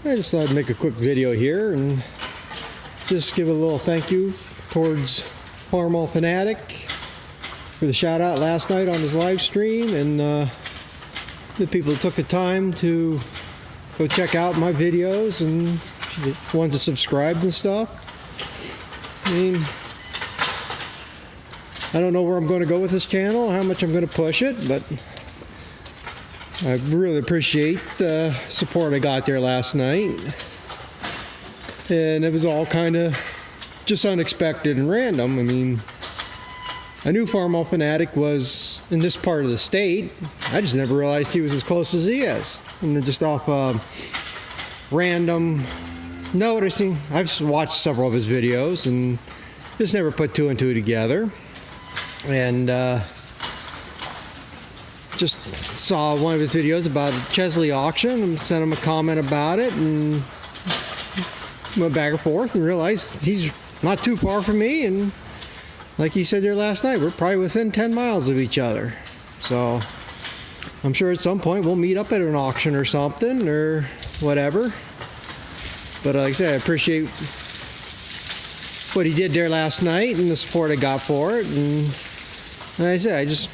I just thought I'd make a quick video here and just give a little thank you towards Farmall Fanatic for the shout out last night on his live stream, and the people that took the time to go check out my videos and the ones that subscribed and stuff. I mean, I don't know where I'm going to go with this channel, how much I'm going to push it, but I really appreciate the support I got there last night. And it was all kind of just unexpected and random. I mean, I knew Farmall Fanatic was in this part of the state. I just never realized he was as close as he is. And just off random noticing. I've watched several of his videos and just never put two and two together. And just saw one of his videos about a Chesley auction and sent him a comment about it, and went back and forth and realized he's not too far from me, and like he said there last night, we're probably within 10 miles of each other. So I'm sure at some point we'll meet up at an auction or something or whatever. But like I said, I appreciate what he did there last night and the support I got for it. And like I said, I just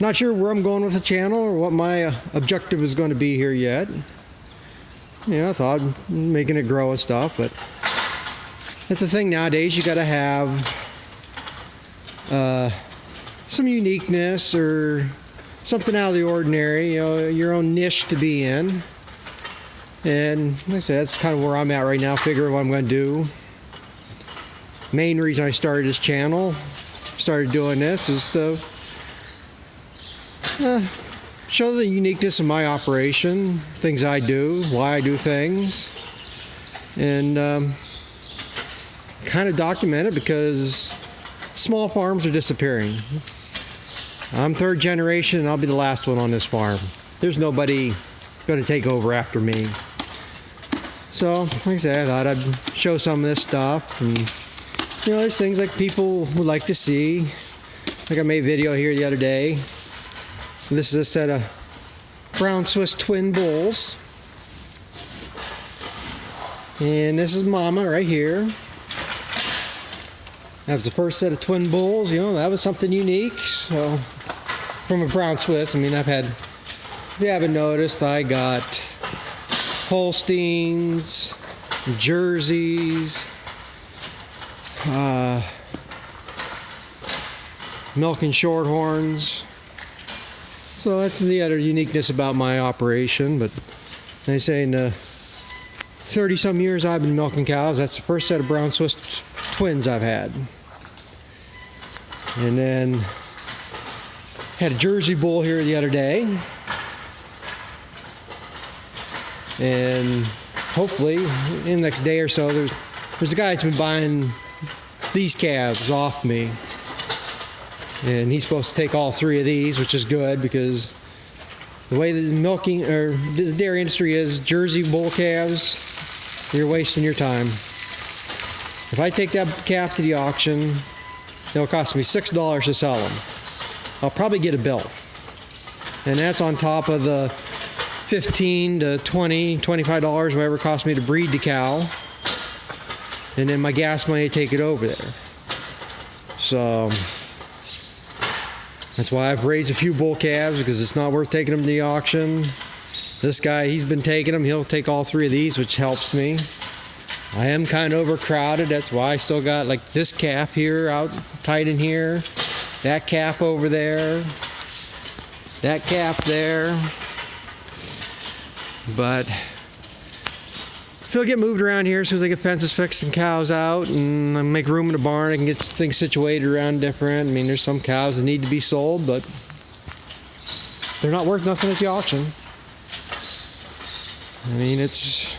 not sure where I'm going with the channel or what my objective is going to be here yet. You know, I thought making it grow and stuff, but that's the thing nowadays. You got to have some uniqueness or something out of the ordinary. You know, your own niche to be in. And like I said, that's kind of where I'm at right now. Figuring what I'm going to do. Main reason I started this channel, started doing this, is to show the uniqueness of my operation, things I do, why I do things, and kind of document it, because small farms are disappearing. I'm third generation and I'll be the last one on this farm. There's nobody going to take over after me. So, like I said, I thought I'd show some of this stuff, and you know, there's things like people would like to see. Like I made a video here the other day. This is a set of brown Swiss twin bulls. And this is Mama right here. That was the first set of twin bulls. You know, that was something unique. So, from a brown Swiss, I mean, I've had, if you haven't noticed, I got Holsteins, Jerseys, milk and shorthorns. So that's the other uniqueness about my operation. But they say in the 30 some years I've been milking cows, that's the first set of brown Swiss twins I've had. And then had a Jersey bull here the other day, and hopefully in the next day or so there's a guy that's been buying these calves off me, and he's supposed to take all three of these, which is good, because the way the milking or the dairy industry is, Jersey bull calves, you're wasting your time. If I take that calf to the auction, it'll cost me $6 to sell them. I'll probably get a bill, and that's on top of the $15 to $20, $25, whatever it cost me to breed the cow, and then my gas money to take it over there. So that's why I've raised a few bull calves, because it's not worth taking them to the auction. This guy, he's been taking them. He'll take all three of these, which helps me. I am kind of overcrowded. That's why I still got like this calf here out tight in here, that calf over there, that calf there. But if he'll get moved around here as soon as I get fences fixed and cows out, and I make room in the barn, I can get things situated around different. I mean, there's some cows that need to be sold, but they're not worth nothing at the auction. I mean, it's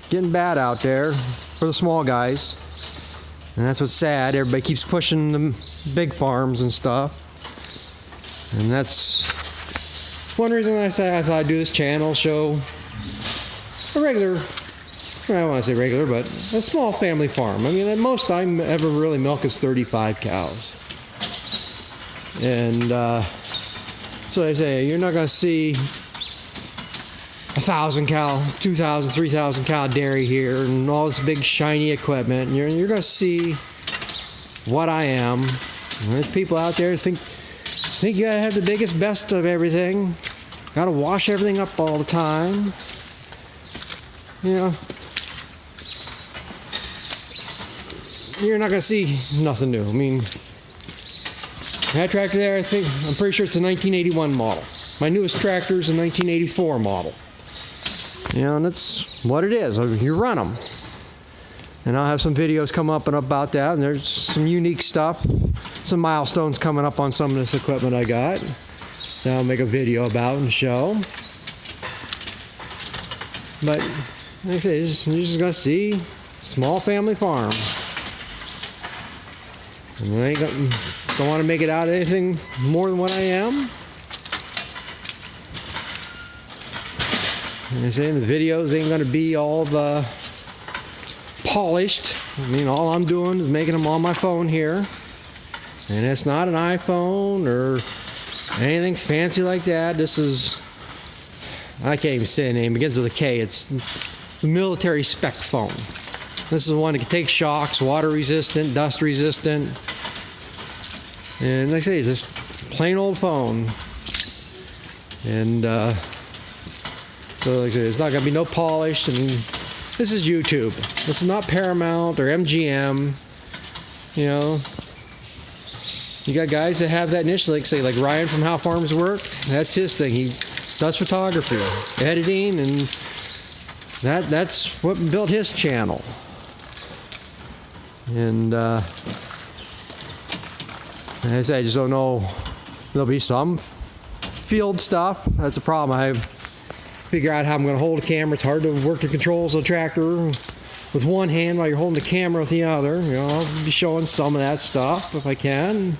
getting bad out there for the small guys, and that's what's sad. Everybody keeps pushing the big farms and stuff, and that's one reason I thought I'd do this channel, show a regular, well, I don't want to say regular, but a small family farm. I mean, the most I ever really milk is 35 cows. And so I say, you're not going to see 1,000 cow, 2,000, 3,000 cow dairy here, and all this big shiny equipment. And you're going to see what I am. And there's people out there who think you gotta have the biggest, best of everything. Gotta wash everything up all the time. You know, you're not gonna see nothing new. I mean, that tractor there, I'm pretty sure it's a 1981 model. My newest tractor is a 1984 model. You know, and that's what it is. You run them. And I'll have some videos come up and about that, and there's some unique stuff, some milestones coming up on some of this equipment I got that I'll make a video about and show. But like I say, you're just gonna see small family farm. And I don't want to make it out anything more than what I am. And I say, the videos ain't gonna be all the polished. I mean, all I'm doing is making them on my phone here, and it's not an iPhone or anything fancy like that. This is, I can't even say the name, it begins with a K. It's the military spec phone. This is one that can take shocks, water resistant, dust resistant, and like I say, it's just plain old phone. And so like I say, there's not gonna be no polish. And this is YouTube. This is not Paramount or MGM. You know, you got guys that have that niche, like say, like Ryan from How Farms Work. That's his thing. He does photography, editing, and that's what built his channel. And as I say, I just don't know. There'll be some field stuff. That's a problem. I figure out how I'm going to hold a camera. It's hard to work the controls of the tractor with one hand while you're holding the camera with the other. You know, I'll be showing some of that stuff if I can.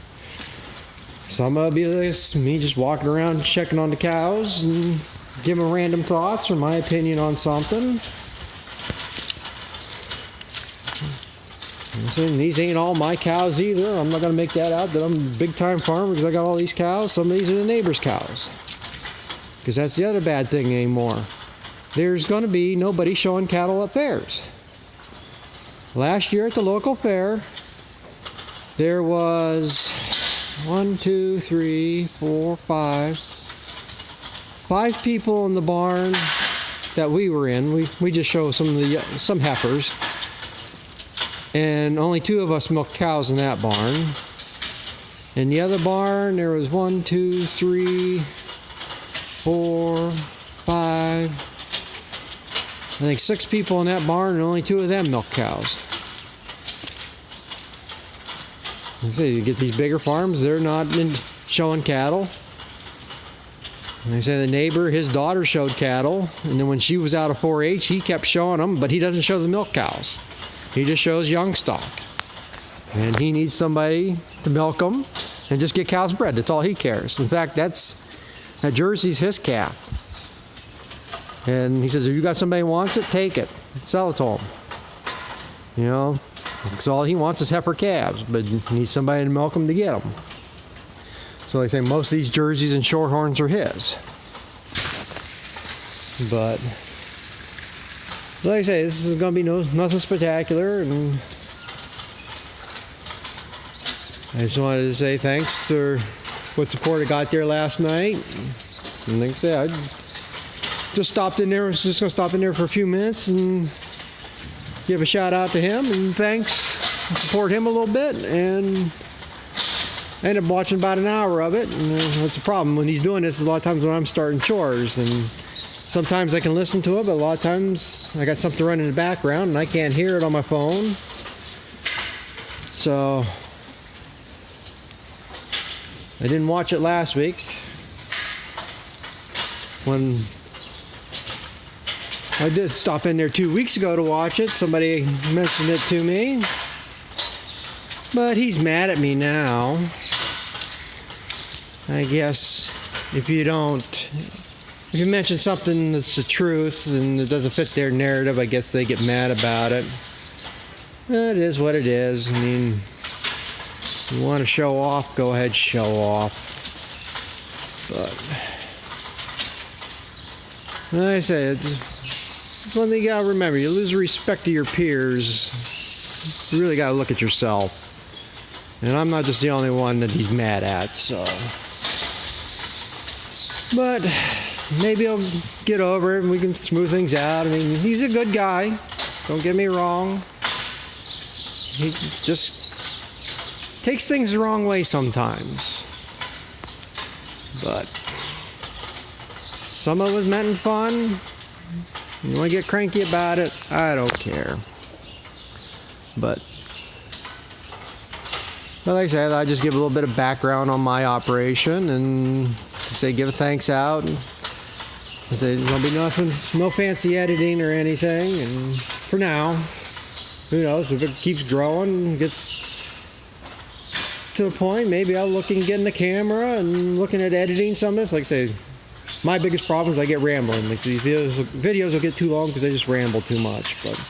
Some of it'll be this, me just walking around checking on the cows and giving random thoughts or my opinion on something. And these ain't all my cows either. I'm not going to make that out that I'm a big time farmer because I got all these cows. Some of these are the neighbor's cows. Because that's the other bad thing anymore. There's going to be nobody showing cattle at fairs. Last year at the local fair, there was 5 people in the barn that we were in. We just show some heifers, and only 2 of us milked cows in that barn. In the other barn, there was 1, 2, 3, 4, 5, I think 6 people in that barn, and only 2 of them milk cows. Like I say, you get these bigger farms, they're not showing cattle. And I say the neighbor, his daughter showed cattle, and then when she was out of 4-H, he kept showing them, but he doesn't show the milk cows. He just shows young stock. And he needs somebody to milk them and just get cows bred. That's all he cares. In fact, that Jersey's his calf. And he says, if you got somebody who wants it, take it. Sell it to him. You know, because all he wants is heifer calves, but he needs somebody to milk them to get them. So like I say, most of these Jerseys and Shorthorns are his. But like I say, this is going to be nothing spectacular, and I just wanted to say thanks to what support I got there last night. And like I said, I just stopped in there. I was just going to stop in there for a few minutes and give a shout out to him and thanks, support him a little bit, and I ended up watching about an hour of it. And that's the problem when he's doing this. A lot of times when I'm starting chores, and sometimes I can listen to it, but a lot of times I got something running in the background and I can't hear it on my phone. So I didn't watch it last week when I did stop in there 2 weeks ago to watch it. Somebody mentioned it to me, but he's mad at me now. I guess if you mention something that's the truth and it doesn't fit their narrative, I guess they get mad about it. It is what it is. I mean, you want to show off, go ahead, show off. But Like I say, it's one thing you gotta remember. You lose respect to your peers. You really gotta look at yourself. And I'm not just the only one that he's mad at, so. But maybe I'll get over it and we can smooth things out. I mean, he's a good guy. Don't get me wrong. He just takes things the wrong way sometimes. But some of it was meant in fun. You want to get cranky about it? I don't care. But like I said, I just give a little bit of background on my operation and say give a thanks out. And I say there'll be nothing, no fancy editing or anything. And for now, who knows, if it keeps growing, gets to a point, maybe I'll look and get in the camera and looking at editing some of this. Like I say, my biggest problem is I get rambling. Like these videos will get too long because I just ramble too much. But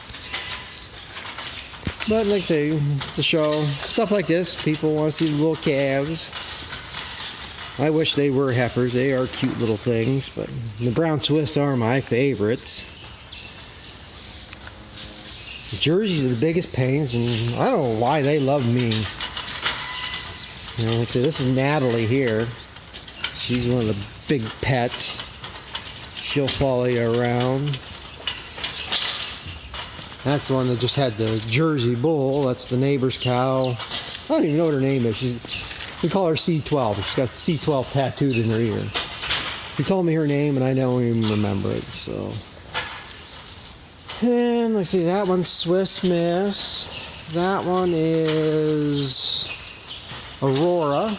like I say, to show stuff like this, people want to see the little calves. I wish they were heifers. They are cute little things, but the brown Swiss are my favorites. The Jerseys are the biggest pains, and I don't know why they love me. You know, like I say, this is Natalie here. She's one of the big pets. She'll follow you around. That's the one that just had the Jersey bull. That's the neighbor's cow. I don't even know what her name is. We call her C12. She's got C12 tattooed in her ear. She told me her name and I don't even remember it. So, and let's see, that one's Swiss Miss. That one is Aurora.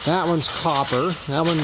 That one's Copper. That one